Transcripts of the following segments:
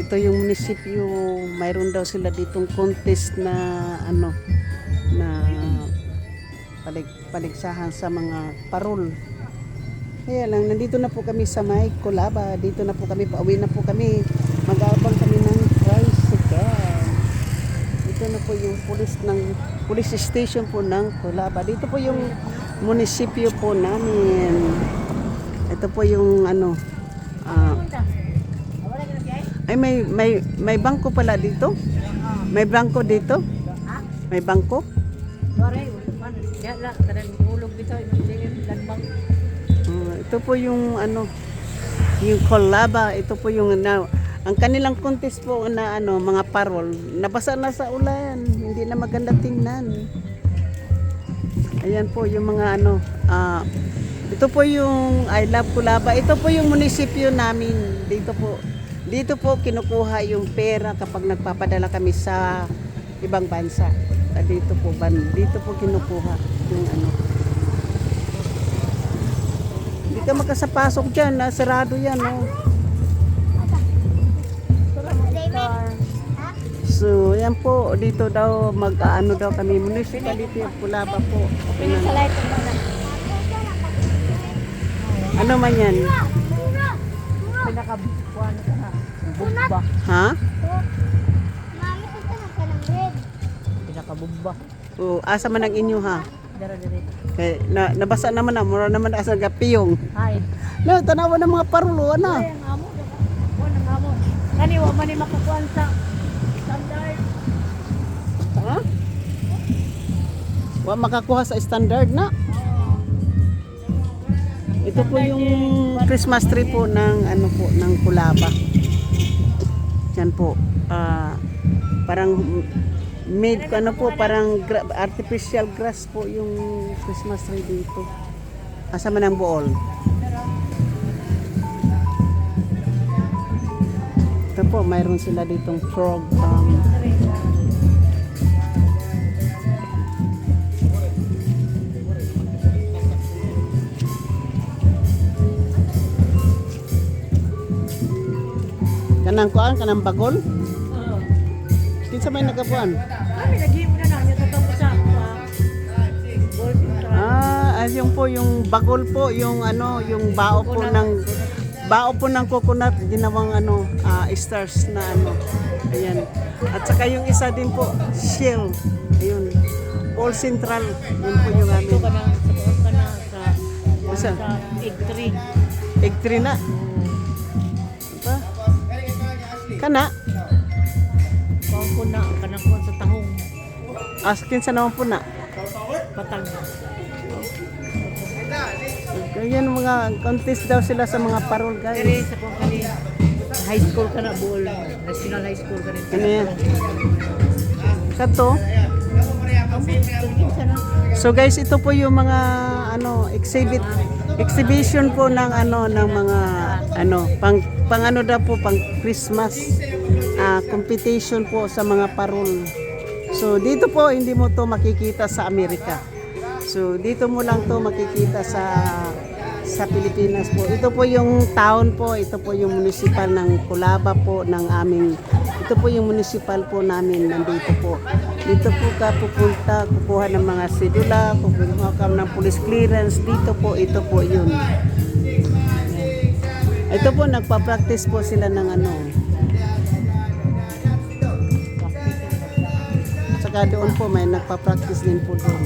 ito yung munisipyo, mayroon daw sila ditong contest na ano, na paligsahan sa mga parol. Kaya lang, nandito na po kami sa may Colaba. Dito na po kami, pauwi na po kami. Mag-aabang kami ng tricycle. Ito na po yung police station po ng Colaba. Dito po yung munisipyo po namin. Ito po yung ano, ay may bangko pala dito. May bangko dito. May bangko. Ito po yung ano, yung Colaba. Ito po yung ang kanilang contest po na ano, mga parol. Nabasa na sa ulan. Hindi na maganda tingnan. Ayan po yung mga ano, ito po yung I Love Colaba. Ito po yung munisipyo namin. Dito po kinukuha yung pera kapag nagpapadala kami sa ibang bansa. Dito po kinukuha yung ano. Hindi ka makasapasok dyan, sarado yan, oh. So, yan po, dito daw mag-ano daw kami, municipality of Colaba po. Ano man yan? Pinakabuan ka na. Bumba. Ha? Mami, ito na ka ng red. Pinakabumba. O, asa man ang inyo, ha? Dara-dara. Kaya, nabasa naman na, mura naman asa gapiyong. Ay. No, tanawa ng mga parulo, ano? Ay, ang amo. Ang amo. Kani, wa man ni makakuan sa standard. Ha? Wa makakuha sa standard na. Ito po yung Christmas tree po ng ano po ng Colaba. Yan po. Parang made ko ano po, parang artificial grass po yung Christmas tree dito. Asa man ang buol. Ito po, mayroon sila ditong frog kanang kuan, kanang bagol. Kinsa may nagabuan? Kami naghimo na na niya tatapos sa gold. Yung po yung bagol po, yung ano, yung bao po ng coconut, ginawang ano, stars na ano. Ayan. At saka yung isa din po, shell. Ayun. All Central. Yun po yung amin. Ito ka na Isa? sa egg tree. Egg tree na. Diba? Kana? Kung ko na, kanang kuan sa tahong. Askin sa naman po na. Patag. Ganyan mga contest daw sila sa mga parol guys. Dere sa kung kani high school ka na buol. National high school ka rin. Ano yan? Kato. So guys, ito po yung mga ano exhibition po ng ano ng mga ano pang ano daw po pang Christmas competition po sa mga parol. So dito po hindi mo to makikita sa Amerika. So dito mo lang to makikita sa Pilipinas po. Ito po yung town po, ito po yung municipal ng Colaba po ng aming. Ito po yung municipal po namin nandito po. Dito po ka pupunta, kukuha ng mga sedula, kukuha ka ng police clearance. Dito po, ito po yun. Ito po, nagpa-practice po sila ng ano. Saka doon po, may nagpa-practice din po doon.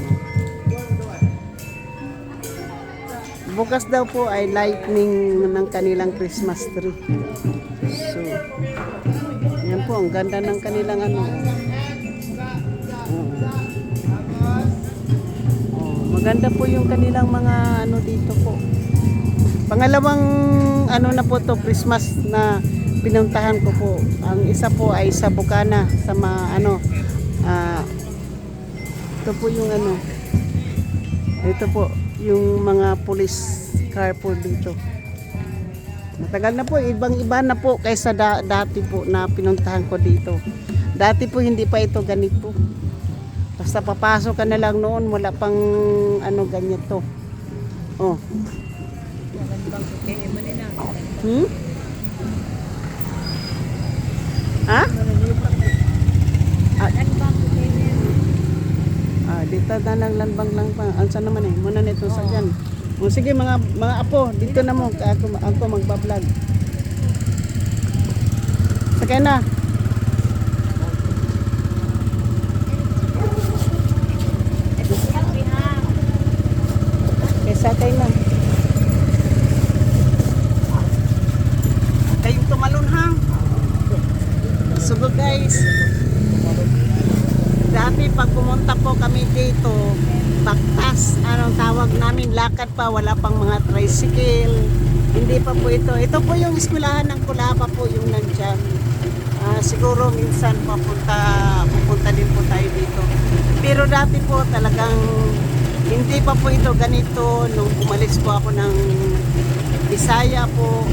Bukas daw po ay lightning ng kanilang Christmas tree. So, yan po, ang ganda ng kanilang ano. Maganda po yung kanilang mga ano dito po. Pangalawang ano na po to Christmas na pinuntahan ko po. Ang isa po ay sa Bukana sa ano ito po yung ano. Ito po yung mga police car po dito. Matagal na po, ibang-iba na po kaysa dati po na pinuntahan ko dito. Dati po hindi pa ito ganito. Basta papasok ka na lang noon, wala pang ano ganito. Oh. danang lanbang lang pa. Ansa naman eh, muna nito sa dyan. O sige mga apo, dito na mo, ako magbablog. Sakay na. Okay, sakay na. Kayong tumalon ha. So guys, dati pag pumunta po kami dito, baktas, anong tawag namin, lakad pa, wala pang mga tricycle. Hindi pa po ito. Ito po yung eskwelahan ng Kulaba po yung nandyan. Siguro minsan pupunta din po tayo dito. Pero dati po talagang hindi pa po ito ganito nung umalis po ako ng Bisaya po.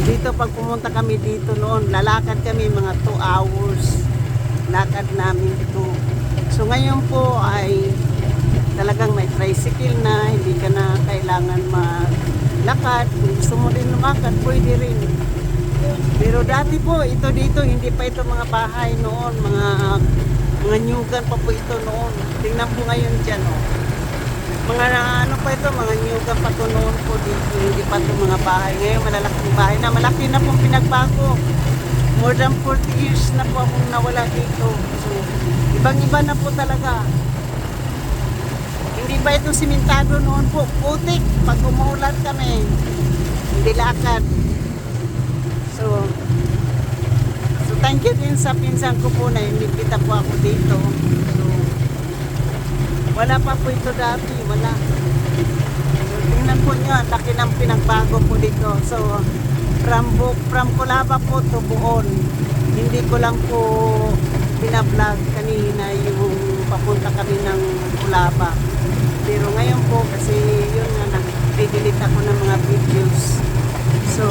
Dito pag pumunta kami dito noon, lalakad kami mga 2 hours. Lakad namin ito. So ngayon po ay talagang may tricycle na, hindi ka na kailangan maglakad. Kung gusto mo rin lumakad, pwede rin. Pero dati po, ito dito, hindi pa ito mga bahay noon, mga nyugan pa po ito noon. Tingnan po ngayon dyan, oh. Mga ano pa ito, mga nyugan pa ito noon po dito, hindi pa ito mga bahay. Ngayon malalaking bahay na, malaki na pong pinagbago. More than 40 years na po akong nawala dito. So, ibang-iba na po talaga. Hindi ba ito simentado noon po? Putik. Pag umuulan kami, hindi lakad. So thank you din sa pinsan ko po na inimbita po ako dito. So, wala pa po ito dati. Wala. So, tingnan po nyo, laki ng pinagbago po dito. So, from Kulaba po to Buon. Hindi ko lang po binablog kanina yung papunta kami ng Kulaba. Pero ngayon po kasi yun nga nag-delete ako ng mga videos. So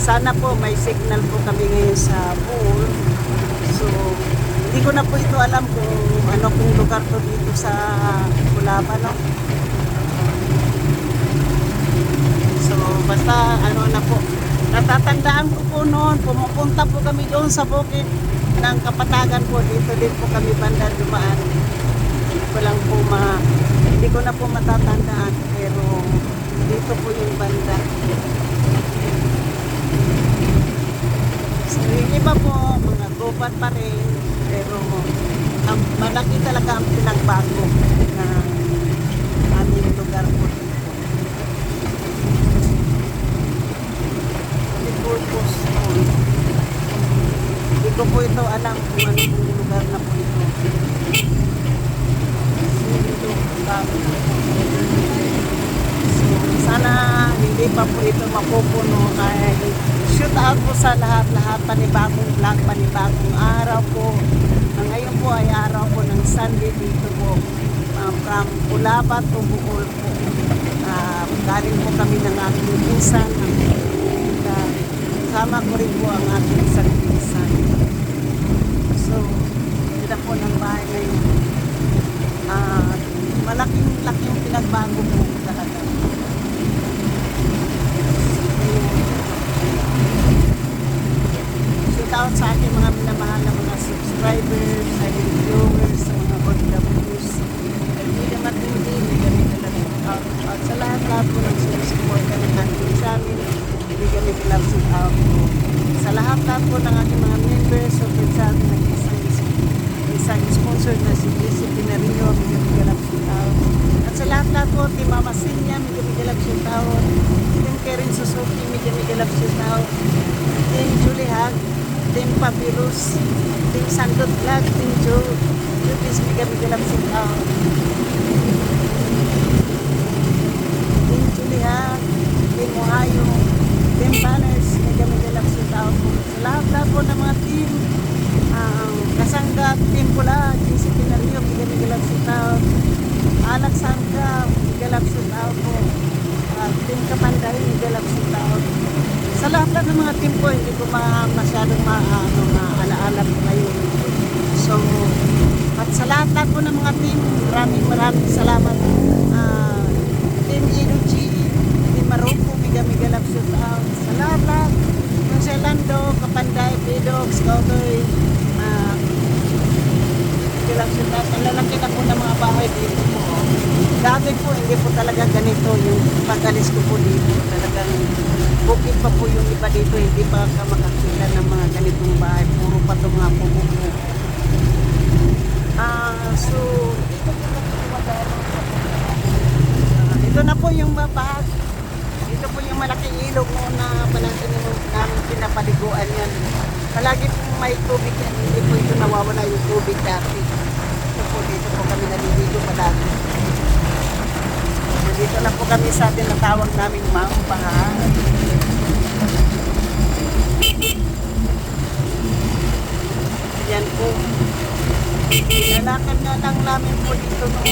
sana po may signal po kami ngayon sa Buon. So hindi ko na po ito alam kung ano pong lugar to dito sa Kulaba, no? So basta ano na po, natatandaan ko po noon, pumupunta po kami doon sa bukid ng Kapatagan po. Dito din po kami banda dumaan. Hindi ko na po matatandaan, pero dito po yung banda. So yung iba po, mga gubat pa rin, pero malaki talaga ang pinagbago na aming lugar po dito. Purpose po. Hindi ko po ito alam kung ano yung lugar na po ito. So, sana hindi pa po ito mapupuno. Ay shoot out po sa lahat-lahat, panibagong vlog, panibagong araw po. Ngayon po ay araw po ng Sunday dito po, from Kulaba to Bohol po. Galing po kami ng aking pinsan. Kasama ko rin po ang aking isang pinsan. So, ganda po ng bahay ngayon. Malaking pinagbago po talaga. Shout out sa ating mga minamahal na mga subscribers, sa viewers, sa mga OFWs. Hindi naman hindi kami talaga out sa lahat-lahat po ng sinusuporta ng ating channel. Hindi kami shout out po. Sa lahat-lahat po ng ating mga members, so sa ating isang sponsor na si JC Pinarino, Migalap Sitaw. At sa lahat-lahat po, Team Mama Sinya, Migalap Sitaw. Team Karen Suzuki, Migalap Sitaw. Team Julie Hag, Team Papyrus, Team Sandot Vlog, Team Judis, Migalap Sitaw. Team Julie Hag, Team Ohio, Team Banners, Migalap Sitaw. Sa lahat-lahat po ng mga team, Kasangga, Team Pula, JC Pinario, Migalap Sitaw, Alak Sangga, Migalap Sitaw po, Team Kapanday, Migalap Sitaw. Sa lahat ng mga team po, hindi ko masyadong maalaala po kayo. So, at sa lahat po ng mga team, maraming salamat. Team EDG, Team Marupo, Migalap Sitaw. Sa lahat, yung Selando, Kapanday, Pedog, Scoutoy, konti lang sila. Ang lalaki na po ng mga bahay dito po. Dati po, hindi po talaga ganito yung pag-alis ko po dito. Talagang bukid pa po yung iba dito. Hindi pa ka makakita ng mga ganitong bahay. Puro pa ito mga pupupo. So, ito na po yung bahag. Ito po yung malaking ilog mo na palagi namin pinapaliguan yan. Palagi po may tubig yan. Hindi po ito nawawala yung tubig dati. Ito po, dito po kami naliligo palagi. So, dito na po kami sa tinatawag namin bahag. Yan po. Lalakad na lang namin po dito.